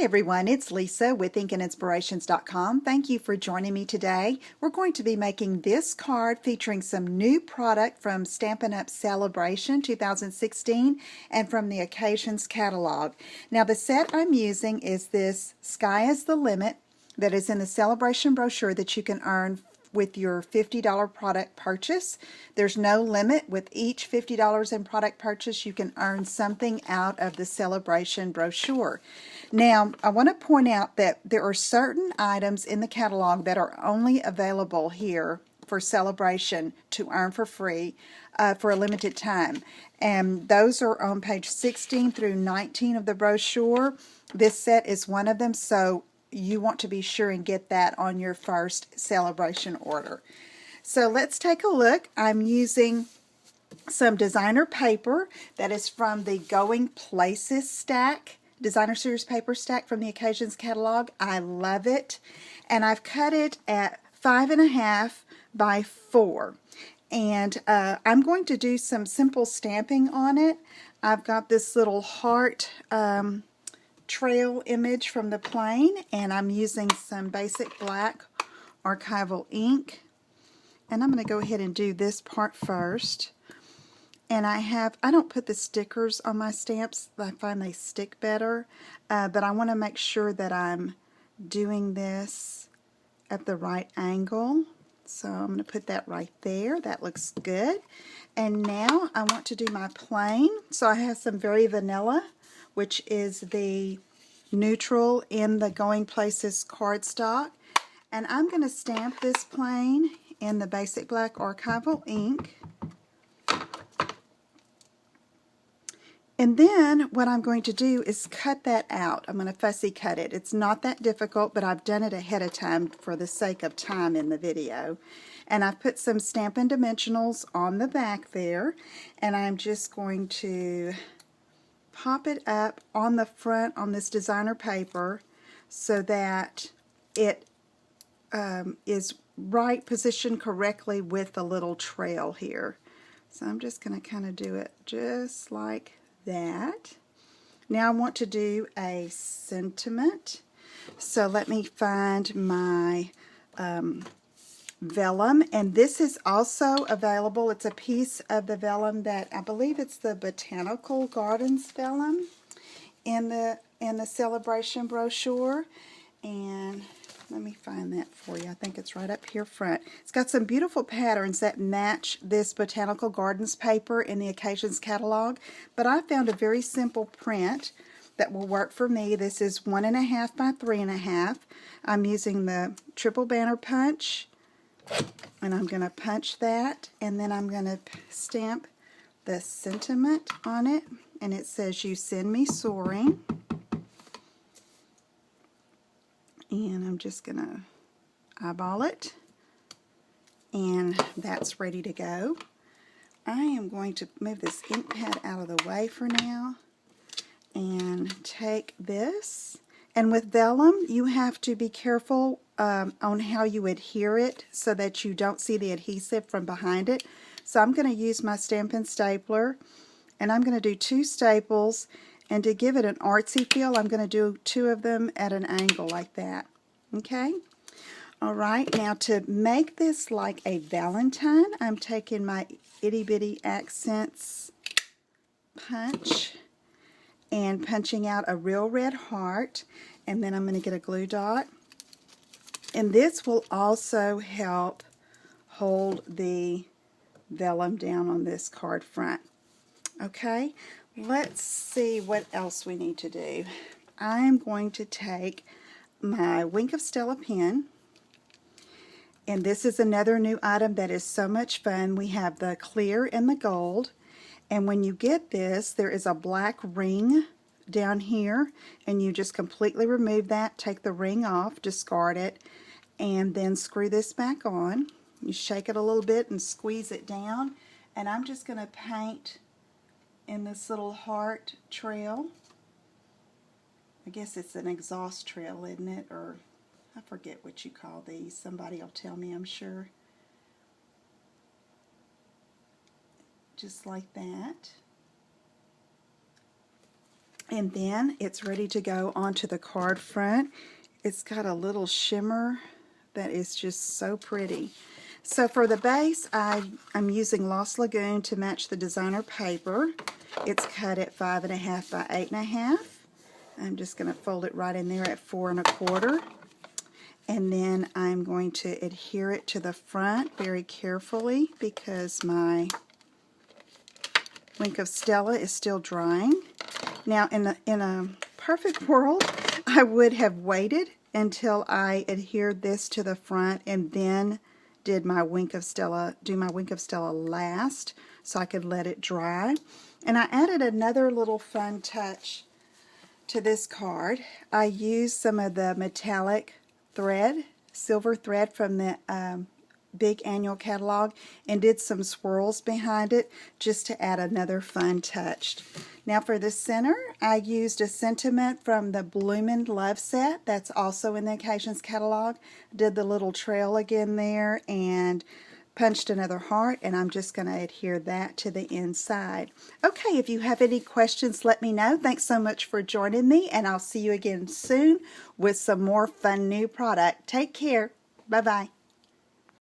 Hi everyone, it's Lisa with InkandInspirations.com. Thank you for joining me today. We're going to be making this card featuring some new product from Stampin' Up! Celebration 2016 and from the Occasions catalog. Now the set I'm using is this Sky is the Limit that is in the Celebration brochure that you can earn with your $50 product purchase. There's no limit. With each $50 in product purchase, you can earn something out of the Celebration brochure. Now, I want to point out that there are certain items in the catalog that are only available here for Celebration to earn for free for a limited time. And those are on page 16 through 19 of the brochure. This set is one of them, so you want to be sure and get that on your first Celebration order. So let's take a look. I'm using some designer paper that is from the Going Places stack, designer series paper stack from the Occasions catalog. I love it, and I've cut it at 5.5 by 4, and I'm going to do some simple stamping on it. I've got this little heart trail image from the plane, and I'm using some basic black archival ink, and I'm going to go ahead and do this part first. And I don't put the stickers on my stamps. I find they stick better, but I want to make sure that I'm doing this at the right angle. So I'm going to put that right there. That looks good. And now I want to do my plane. So I have some Very Vanilla, which is the neutral in the Going Places cardstock. And I'm going to stamp this plane in the basic black archival ink. And then what I'm going to do is cut that out. I'm going to fussy cut it. It's not that difficult, but I've done it ahead of time for the sake of time in the video. And I've put some Stampin' dimensionals on the back there, and I'm just going to pop it up on the front on this designer paper so that it is right positioned correctly with the little trail here. So I'm just going to kind of do it just like that. Now I want to do a sentiment. So let me find my vellum, and this is also available. It's a piece of the vellum that I believe it's the Botanical Gardens vellum in the Celebration brochure. And let me find that for you. I think it's right up here front. It's got some beautiful patterns that match this Botanical Gardens paper in the Occasions catalog, but I found a very simple print that will work for me. This is 1.5 by 3.5. I'm using the triple banner punch, and I'm going to punch that, and then I'm going to stamp the sentiment on it, and it says, "You send me soaring." And I'm just going to eyeball it, and that's ready to go. I am going to move this ink pad out of the way for now and take this. And with vellum, you have to be careful on how you adhere it so that you don't see the adhesive from behind it. So I'm going to use my Stampin' stapler, and I'm going to do 2 staples. And to give it an artsy feel, I'm going to do 2 of them at an angle like that. Okay? Alright, now to make this like a Valentine, I'm taking my Itty Bitty Accents punch and punching out a real red heart. And then I'm going to get a glue dot. And this will also help hold the vellum down on this card front. Okay? Let's see what else we need to do. I am going to take my Wink of Stella pen, and this is another new item that is so much fun. We have the clear and the gold, and when you get this, there is a black ring down here, and you just completely remove that, take the ring off, discard it, and then screw this back on. You shake it a little bit and squeeze it down, and I'm just going to paint in this little heart trail. I guess it's an exhaust trail, isn't it? Or I forget what you call these. Somebody will tell me, I'm sure. Just like that. And then it's ready to go onto the card front. It's got a little shimmer that is just so pretty. So for the base, I'm using Lost Lagoon to match the designer paper. It's cut at 5.5 by 8.5. I'm just going to fold it right in there at 4 1/4. And then I'm going to adhere it to the front very carefully because my Wink of Stella is still drying. Now, in a perfect world, I would have waited until I adhered this to the front and then did my Wink of Stella, last so I could let it dry. And I added another little fun touch to this card. I used some of the metallic thread, silver thread from the big annual catalog, and did some swirls behind it just to add another fun touch. Now for the center, I used a sentiment from the Bloomin' Love set that's also in the Occasions catalog. Did the little trail again there and punched another heart, and I'm just going to adhere that to the inside. Okay, if you have any questions, let me know. Thanks so much for joining me, and I'll see you again soon with some more fun new product. Take care. Bye-bye.